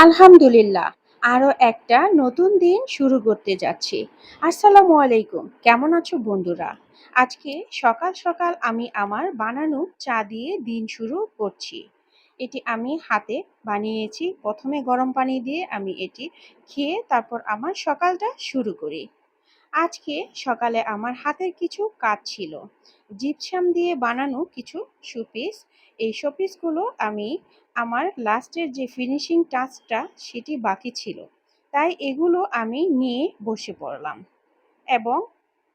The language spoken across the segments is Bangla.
আলহামদুলিল্লাহ, আরো একটা নতুন দিন শুরু করতে যাচ্ছি। আসসালামু আলাইকুম। কেমন আছো বন্ধুরা? আজকে সকাল সকাল আমি আমার বানানো চা দিয়ে দিন শুরু করছি। এটি আমি হাতে বানিয়েছি। প্রথমে গরম পানি দিয়ে আমি এটি খেয়ে তারপর আমার সকালটা শুরু করি। আজকে সকালে আমার হাতের কিছু কাজ ছিল। জিপসাম দিয়ে বানানো কিছু শোপিস। এই শোপিসগুলো আমি আমার লাস্টের যে ফিনিশিং টাচটা সেটি বাকি ছিল। তাই এগুলো আমি নিয়ে বসে পড়লাম এবং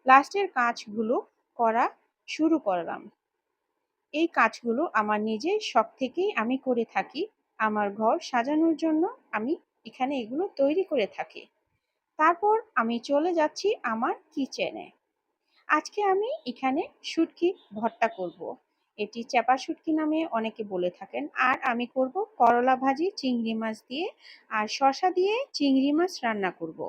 লাস্টের কাজগুলো করা শুরু করলাম। এই কাজগুলো আমার নিজের শখ থেকেই আমি করে থাকি। আমার ঘর সাজানোর জন্য আমি এখানে এগুলো তৈরি করে থাকি। তারপর আমি চলে যাচ্ছি আমার কিচেনে। আজকে আমি এখানে শুটকি ভর্তা করব। এটি চাপা শুটকি নামে অনেকে বলে থাকেন। আর আমি করব করলা ভাজি চিংড়ি মাছ দিয়ে আর শসা দিয়ে চিংড়ি মাছ রান্না করব।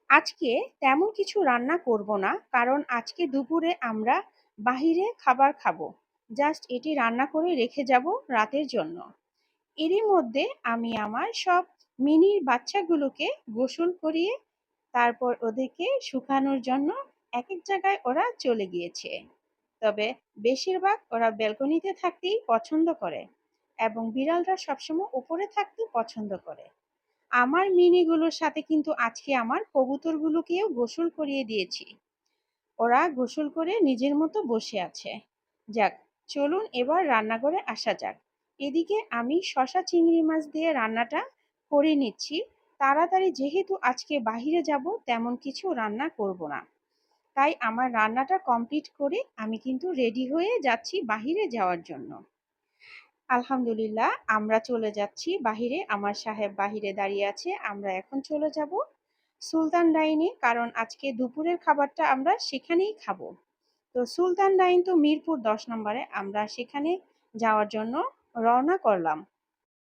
আজকে তেমন কিছু রান্না করব না, কারণ আজকে দুপুরে আমরা বাহিরে খাবার খাবো। জাস্ট এটি রান্না করে রেখে যাব রাতের জন্য। এরই মধ্যে আমি আমার সব মিনির বাচ্চাগুলোকে গোসল করিয়ে তারপর ওদেরকে শুকানোর জন্য এক এক জায়গায় ওরা চলে গিয়েছে। তবে বেশিরভাগ ওরা ব্যালকনিতে থাকতেই পছন্দ করে এবং বিড়ালরা সবসময় উপরে থাকতে পছন্দ করে। আমার মিনিগুলোর সাথে কিন্তু আজকে আমার কবুতরগুলোকেও গোসল করিয়ে দিয়েছি। ওরা গোসল করে নিজের মতো বসে আছে। যাক, চলুন এবার রান্নাঘরে আসা যাক। এদিকে আমি শসা চিংড়ি মাছ দিয়ে রান্নাটা করে নিচ্ছি। তাড়াতাড়ি, যেহেতু আজকে বাহিরে যাব তেমন কিছু রান্না করব না। তাই আমার রান্নাটা কমপ্লিট করে আমি কিন্তু রেডি হয়ে যাচ্ছি বাহিরে যাওয়ার জন্য। আলহামদুলিল্লাহ, আমরা চলে যাচ্ছি বাহিরে। আমার সাহেব বাহিরে দাঁড়িয়ে আছে। আমরা এখন চলে যাব সুলতান ডাইনে, কারণ আজকে দুপুরের খাবারটা আমরা সেখানেই খাবো। তো সুলতান ডাইন তো মিরপুর 10 নম্বরে। আমরা সেখানে যাওয়ার জন্য রওনা করলাম।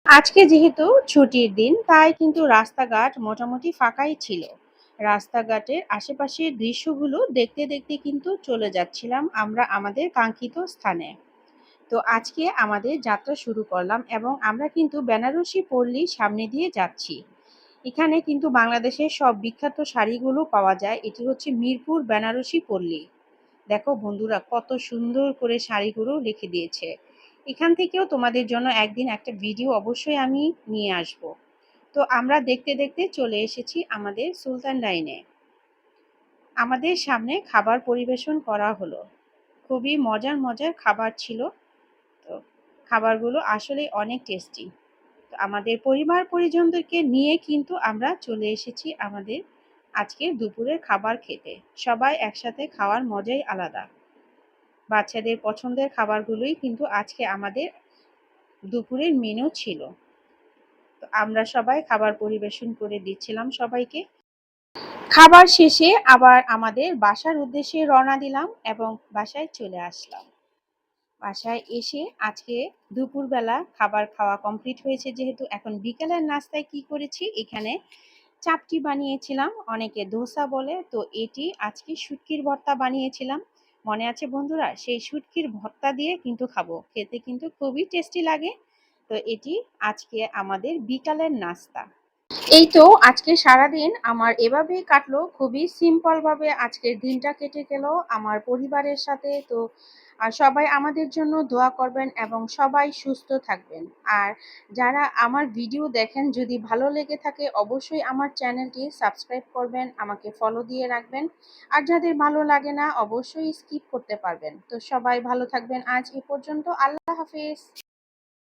আজকে যেহেতু ছুটির দিন তাই কিন্তু রাস্তাঘাট মোটামুটি ফাঁকাই ছিল। রাস্তাঘাটের আশেপাশের দৃশ্যগুলো দেখতে দেখতে কিন্তু চলে যাচ্ছিলাম আমরা আমাদের কাঙ্ক্ষিত স্থানে। তো আজকে আমাদের যাত্রা শুরু করলাম এবং আমরা কিন্তু বেনারসি পল্লীর সামনে দিয়ে যাচ্ছি। এখানে কিন্তু বাংলাদেশের সব বিখ্যাত শাড়িগুলো পাওয়া যায়। এটি হচ্ছে মিরপুর বেনারসি পল্লী। দেখো বন্ধুরা, কত সুন্দর করে শাড়িগুলো লিখে দিয়েছে। এখান থেকেও তোমাদের জন্য একদিন একটা ভিডিও অবশ্যই আমি নিয়ে আসব। তো আমরা দেখতে দেখতে চলে এসেছি আমাদের সুলতান ডাইনে। আমাদের সামনে খাবার পরিবেশন করা হলো। খুবই মজার মজার খাবার ছিল। তো খাবারগুলো আসলে অনেক টেস্টি। তো আমাদের পরিবার পরিজনদেরকে নিয়ে কিন্তু আমরা চলে এসেছি আমাদের আজকে দুপুরের খাবার খেতে। সবাই একসাথে খাওয়ার মজাই আলাদা। বাচ্চাদের পছন্দের খাবারগুলোই কিন্তু আজকে আমাদের দুপুরের মেনু ছিল। তো আমরা সবাই খাবার পরিবেশন করে দিচ্ছিলাম সবাইকে। খাবার শেষে আবার আমাদের বাসার উদ্দেশ্যে রওনা দিলাম এবং বাসায় চলে আসলাম। বাসায় এসে আজকে দুপুরবেলা খাবার খাওয়া কমপ্লিট হয়েছে, যেহেতু এখন বিকেলের নাস্তায় কি করেছি, এখানে চাপটি বানিয়েছিলাম, অনেকে ধোসা বলে। তো এটি আজকে শুটকির ভর্তা বানিয়েছিলাম। মনে আছে বন্ধুরা? সেই শুটকির ভর্তা দিয়ে কিন্তু খাবো, খেতে কিন্তু খুবই টেস্টি লাগে। তো এটি আজকে আমাদের বিকালের নাস্তা। এই তো আজকে সারাদিন আমার এভাবেই কাটলো, খুবই সিম্পল ভাবে আজকের দিনটা কেটে গেল আমার পরিবারের সাথে। তো সবাই আমাদের জন্য দোয়া করবেন এবং সবাই সুস্থ থাকবেন। আর যারা আমার ভিডিও দেখেন, যদি ভালো লেগে থাকে অবশ্যই আমার চ্যানেলটি সাবস্ক্রাইব করবেন, আমাকে ফলো দিয়ে রাখবেন। আর যাদের ভালো লাগে না অবশ্যই স্কিপ করতে পারবেন। তো সবাই ভালো থাকবেন। আজ এ পর্যন্ত। আল্লাহ হাফেজ।